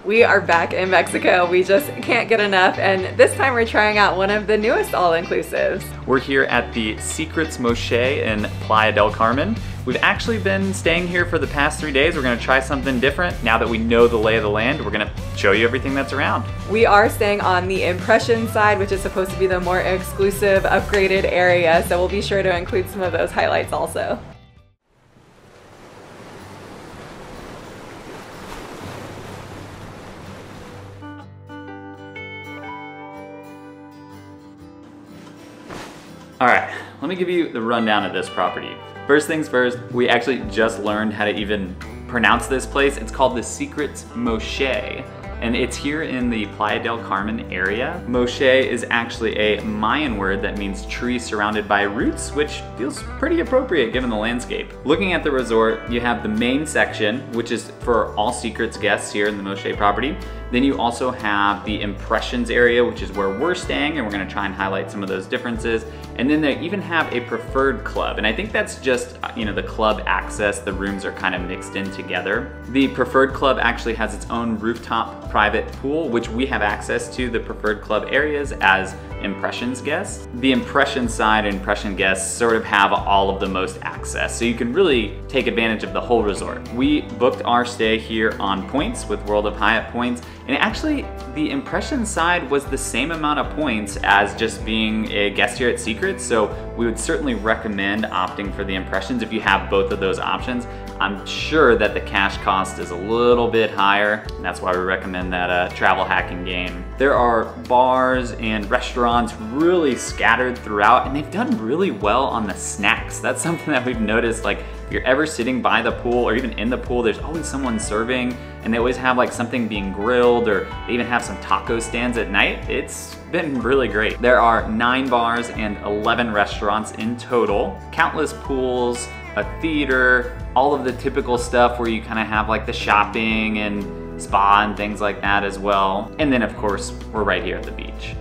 We are back in Mexico. We just can't get enough, and this time we're trying out one of the newest all-inclusives. We're here at the Secrets Moxche in Playa del Carmen. We've actually been staying here for the past 3 days. We're gonna try something different. Now that we know the lay of the land, we're gonna show you everything that's around. We are staying on the Impression side, which is supposed to be the more exclusive, upgraded area, so we'll be sure to include some of those highlights also. All right, let me give you the rundown of this property. First things first, we actually just learned how to even pronounce this place. It's called the Secrets Moxche, and it's here in the Playa del Carmen area. Moxche is actually a Mayan word that means tree surrounded by roots, which feels pretty appropriate given the landscape. Looking at the resort, you have the main section, which is for all Secrets guests here in the Moxche property. Then you also have the Impressions area, which is where we're staying, and we're gonna try and highlight some of those differences. And then they even have a preferred club, and I think that's just, the club access. The rooms are kind of mixed in together. The preferred club actually has its own rooftop private pool, which we have access to the preferred club areas as Impressions guests. The Impression side and Impression guests sort of have all of the most access, so you can really take advantage of the whole resort. We booked our stay here on points with World of Hyatt points, and actually the Impression side was the same amount of points as just being a guest here at Secrets, so we would certainly recommend opting for the Impressions if you have both of those options. I'm sure that the cash cost is a little bit higher, and that's why we recommend that travel hacking game. There are bars and restaurants really scattered throughout, and they've done really well on the snacks. That's something that we've noticed. Like, if you're ever sitting by the pool or even in the pool, there's always someone serving, and they always have like something being grilled, or they even have some taco stands at night. It's been really great. There are 9 bars and 11 restaurants in total, countless pools, a theater, all of the typical stuff where you kind of have like the shopping and spa and things like that as well. And then of course, we're right here at the beach.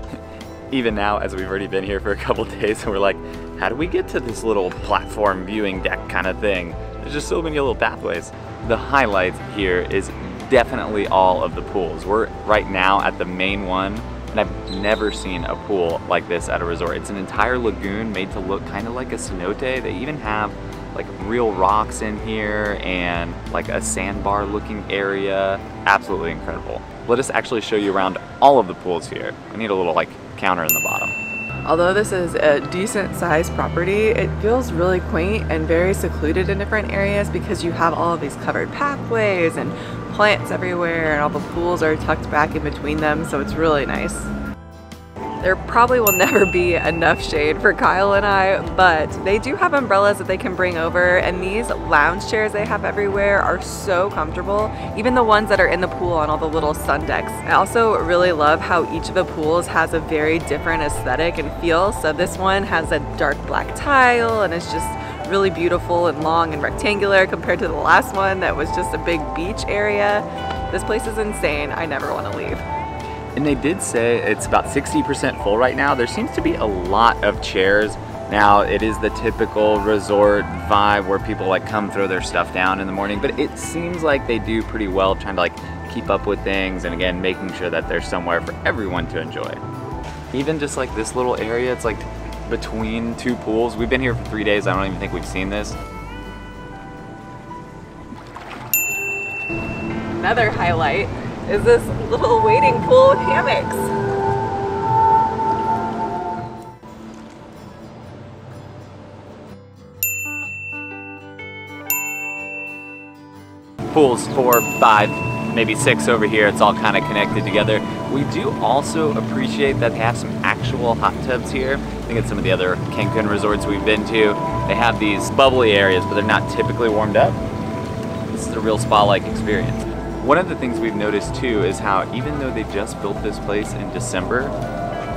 Even now, as we've already been here for a couple days, we're like, how do we get to this little platform viewing deck kind of thing? There's just so many little pathways. The highlight here is definitely all of the pools. We're right now at the main one, and I've never seen a pool like this at a resort. It's an entire lagoon made to look kind of like a cenote. They even have like real rocks in here and like a sandbar looking area. Absolutely incredible. Let us actually show you around all of the pools here. I need a little like counter in the bottom. Although this is a decent sized property, it feels really quaint and very secluded in different areas because you have all of these covered pathways and plants everywhere, and all the pools are tucked back in between them, so it's really nice. There probably will never be enough shade for Kyle and I, but they do have umbrellas that they can bring over, and these lounge chairs they have everywhere are so comfortable, even the ones that are in the pool on all the little sun decks. I also really love how each of the pools has a very different aesthetic and feel. So this one has a dark black tile, and it's just really beautiful and long and rectangular compared to the last one that was just a big beach area. This place is insane. I never want to leave. And they did say it's about 60% full right now. There seems to be a lot of chairs. Now, it is the typical resort vibe where people like come throw their stuff down in the morning, but it seems like they do pretty well trying to like keep up with things, and again, making sure that there's somewhere for everyone to enjoy. Even just like this little area, it's like between 2 pools. We've been here for 3 days. I don't even think we've seen this. Another highlight is this little wading pool with hammocks. Pools 4, 5, maybe 6 over here. It's all kind of connected together. We do also appreciate that they have some actual hot tubs here. I think at some of the other Cancun resorts we've been to, they have these bubbly areas, but they're not typically warmed up. This is a real spa-like experience. One of the things we've noticed too is how even though they just built this place in December,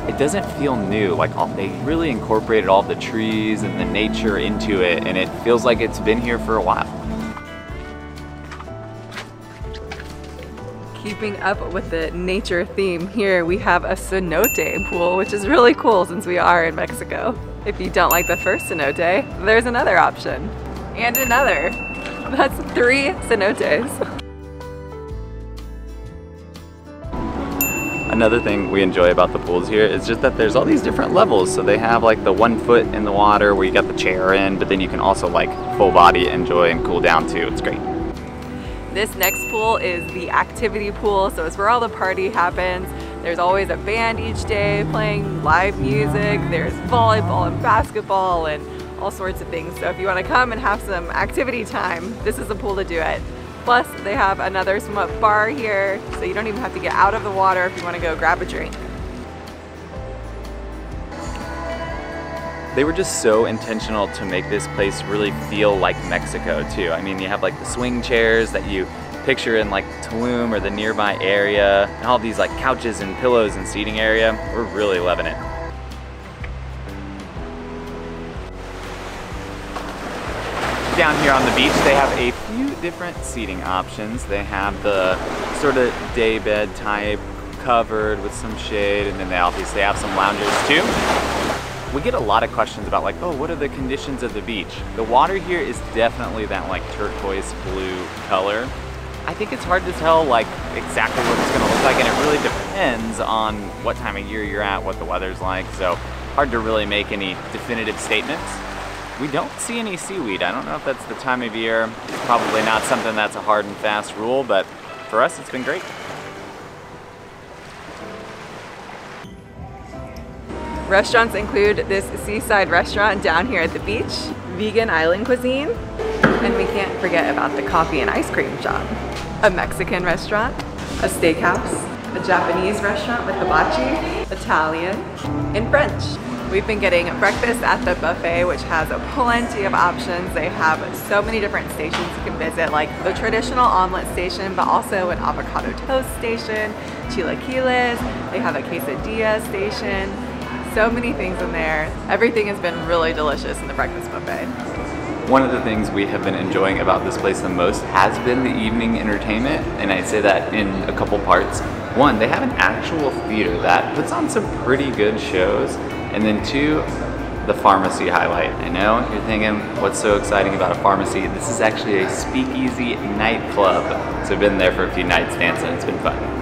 it doesn't feel new. Like they really incorporated all the trees and the nature into it, and it feels like it's been here for a while. Keeping up with the nature theme here, we have a cenote pool, which is really cool since we are in Mexico. If you don't like the first cenote, there's another option. And another. That's 3 cenotes. Another thing we enjoy about the pools here is just that there's all these different levels. So they have like the 1 foot in the water where you got the chair in, but then you can also like full body enjoy and cool down too. It's great. This next pool is the activity pool, so it's where all the party happens. There's always a band each day playing live music. There's volleyball and basketball and all sorts of things. So if you want to come and have some activity time, this is the pool to do it. Plus, they have another swim up bar here, so you don't even have to get out of the water if you want to go grab a drink. They were just so intentional to make this place really feel like Mexico too. I mean, you have like the swing chairs that you picture in like Tulum or the nearby area, and all these like couches and pillows and seating area. We're really loving it. Down here on the beach, they have a few different seating options. They have the sort of day bed type, covered with some shade, and then they obviously have some loungers too. We get a lot of questions about like, oh, what are the conditions of the beach? The water here is definitely that like turquoise blue color. I think it's hard to tell like exactly what it's gonna look like, and it really depends on what time of year you're at, what the weather's like, so hard to really make any definitive statements. We don't see any seaweed. I don't know if that's the time of year. Probably not something that's a hard and fast rule, but for us it's been great. Restaurants include this seaside restaurant down here at the beach, vegan island cuisine, and we can't forget about the coffee and ice cream shop, a Mexican restaurant, a steakhouse, a Japanese restaurant with hibachi, Italian, and French. We've been getting breakfast at the buffet, which has plenty of options. They have so many different stations you can visit, like the traditional omelet station, but also an avocado toast station, chilaquiles, they have a quesadilla station, so many things in there. Everything has been really delicious in the breakfast buffet. One of the things we have been enjoying about this place the most has been the evening entertainment, and I say that in a couple parts. One, they have an actual theater that puts on some pretty good shows, and then two, the pharmacy highlight. I know you're thinking, what's so exciting about a pharmacy? This is actually a speakeasy nightclub, so I've been there for a few nights dancing. It's been fun.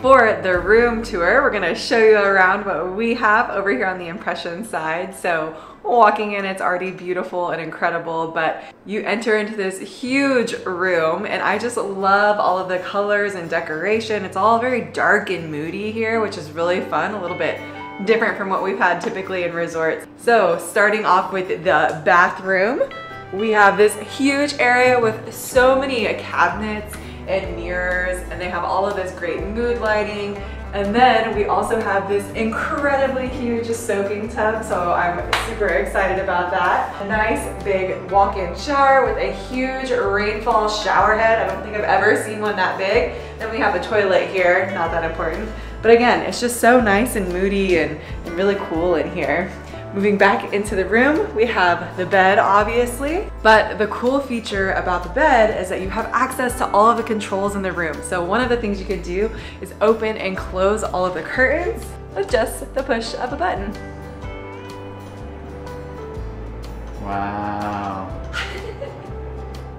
For the room tour, we're gonna show you around what we have over here on the impression side. So walking in, it's already beautiful and incredible, but you enter into this huge room, and I just love all of the colors and decoration. It's all very dark and moody here, which is really fun, a little bit different from what we've had typically in resorts. So starting off with the bathroom, we have this huge area with so many cabinets and mirrors, and they have all of this great mood lighting. And then we also have this incredibly huge soaking tub, so I'm super excited about that. A nice big walk-in shower with a huge rainfall shower head. I don't think I've ever seen one that big. Then we have a toilet here, not that important. But again, it's just so nice and moody and really cool in here. Moving back into the room, we have the bed, obviously, but the cool feature about the bed is that you have access to all of the controls in the room. So one of the things you can do is open and close all of the curtains with just the push of a button. Wow.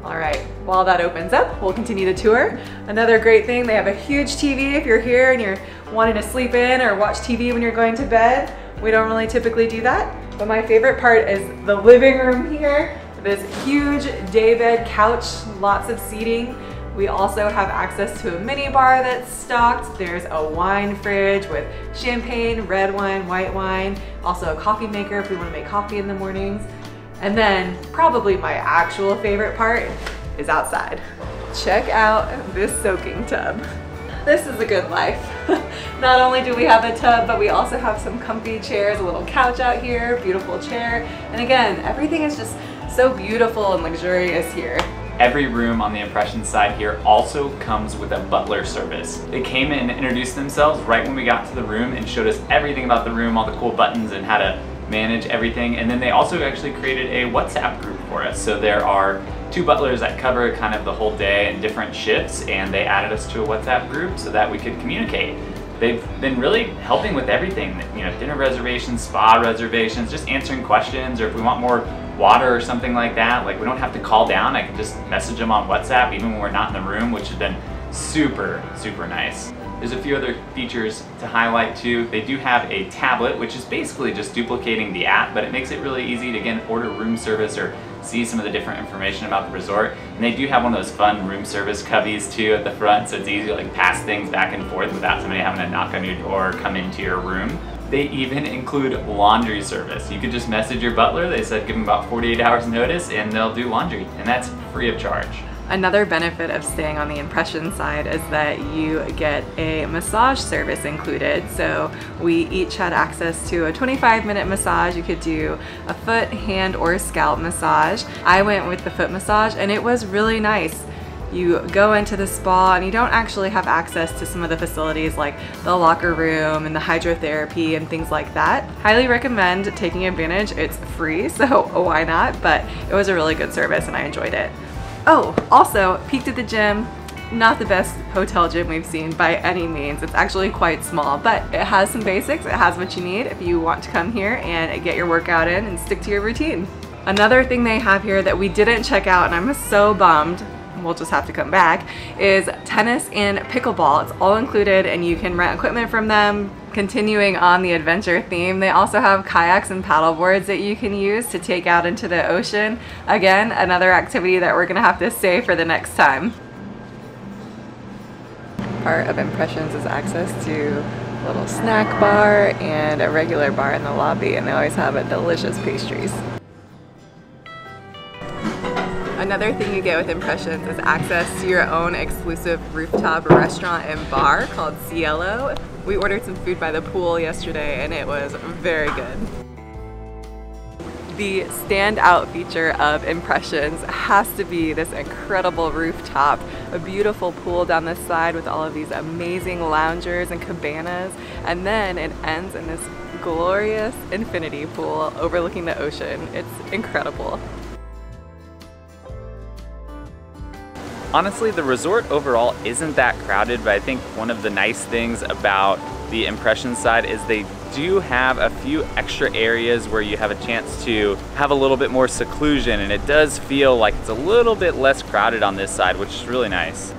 All right, while that opens up, we'll continue the tour. Another great thing, they have a huge TV if you're here and you're wanting to sleep in or watch TV when you're going to bed. We don't really typically do that, but my favorite part is the living room here. This huge daybed couch, lots of seating. We also have access to a mini bar that's stocked. There's a wine fridge with champagne, red wine, white wine, also a coffee maker if we want to make coffee in the mornings. And then probably my actual favorite part is outside. Check out this soaking tub. This is a good life. Not only do we have a tub, but we also have some comfy chairs, a little couch out here, beautiful chair. And again, everything is just so beautiful and luxurious here. Every room on the impression side here also comes with a Butler Service. They came in and introduced themselves right when we got to the room and showed us everything about the room, all the cool buttons and how to manage everything. And then they also actually created a WhatsApp group for us. So there are 2 butlers that cover kind of the whole day and different shifts, and they added us to a WhatsApp group so that we could communicate. They've been really helping with everything, you know, dinner reservations, spa reservations, just answering questions, or if we want more water or something like that, like we don't have to call down. I can just message them on WhatsApp even when we're not in the room, which has been super, super nice. There's a few other features to highlight too. They do have a tablet, which is basically just duplicating the app, but it makes it really easy to, again, order room service or see some of the different information about the resort. And they do have one of those fun room service cubbies too at the front, so it's easy to like pass things back and forth without somebody having to knock on your door or come into your room. They even include laundry service. You could just message your butler. They said give them about 48 hours notice and they'll do laundry, and that's free of charge. Another benefit of staying on the impression side is that you get a massage service included. So we each had access to a 25-minute massage. You could do a foot, hand, or scalp massage. I went with the foot massage and it was really nice. You go into the spa and you don't actually have access to some of the facilities like the locker room and the hydrotherapy and things like that. Highly recommend taking advantage. It's free, so why not? But it was a really good service and I enjoyed it. Oh, also, peeked at the gym. Not the best hotel gym we've seen by any means. It's actually quite small, but it has some basics. It has what you need if you want to come here and get your workout in and stick to your routine. Another thing they have here that we didn't check out, and I'm so bummed, we'll just have to come back, is tennis and pickleball. It's all included and you can rent equipment from them. Continuing on the adventure theme, they also have kayaks and paddle boards that you can use to take out into the ocean. Again, another activity that we're gonna have to save for the next time. Part of Impressions is access to a little snack bar and a regular bar in the lobby, and they always have delicious pastries. Another thing you get with Impressions is access to your own exclusive rooftop restaurant and bar called Cielo. We ordered some food by the pool yesterday and it was very good. The standout feature of Impressions has to be this incredible rooftop, a beautiful pool down the side with all of these amazing loungers and cabanas, and then it ends in this glorious infinity pool overlooking the ocean. It's incredible. Honestly, the resort overall isn't that crowded, but I think one of the nice things about the Impressions side is they do have a few extra areas where you have a chance to have a little bit more seclusion, and it does feel like it's a little bit less crowded on this side, which is really nice.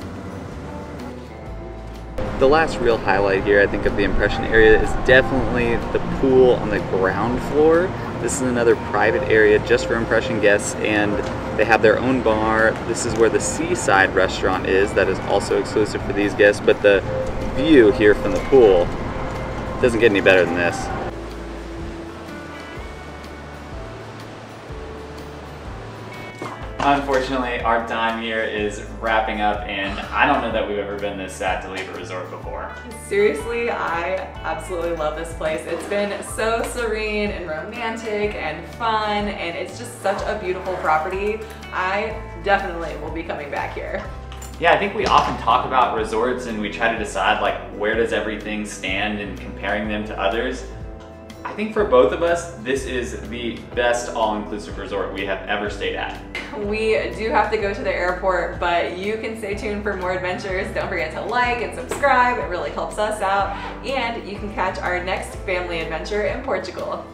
The last real highlight here, I think, of the Impression area is definitely the pool on the ground floor. This is another private area just for Impression guests, and they have their own bar. This is where the Seaside restaurant is, that is also exclusive for these guests, but the view here from the pool doesn't get any better than this. Unfortunately, our time here is wrapping up, and I don't know that we've ever been this sad to leave a resort before. Seriously, I absolutely love this place. It's been so serene and romantic and fun, and it's just such a beautiful property. I definitely will be coming back here. Yeah, I think we often talk about resorts and we try to decide like where does everything stand and comparing them to others. I think for both of us, this is the best all-inclusive resort we have ever stayed at. We do have to go to the airport, but you can stay tuned for more adventures. Don't forget to like and subscribe. It really helps us out. And you can catch our next family adventure in Portugal.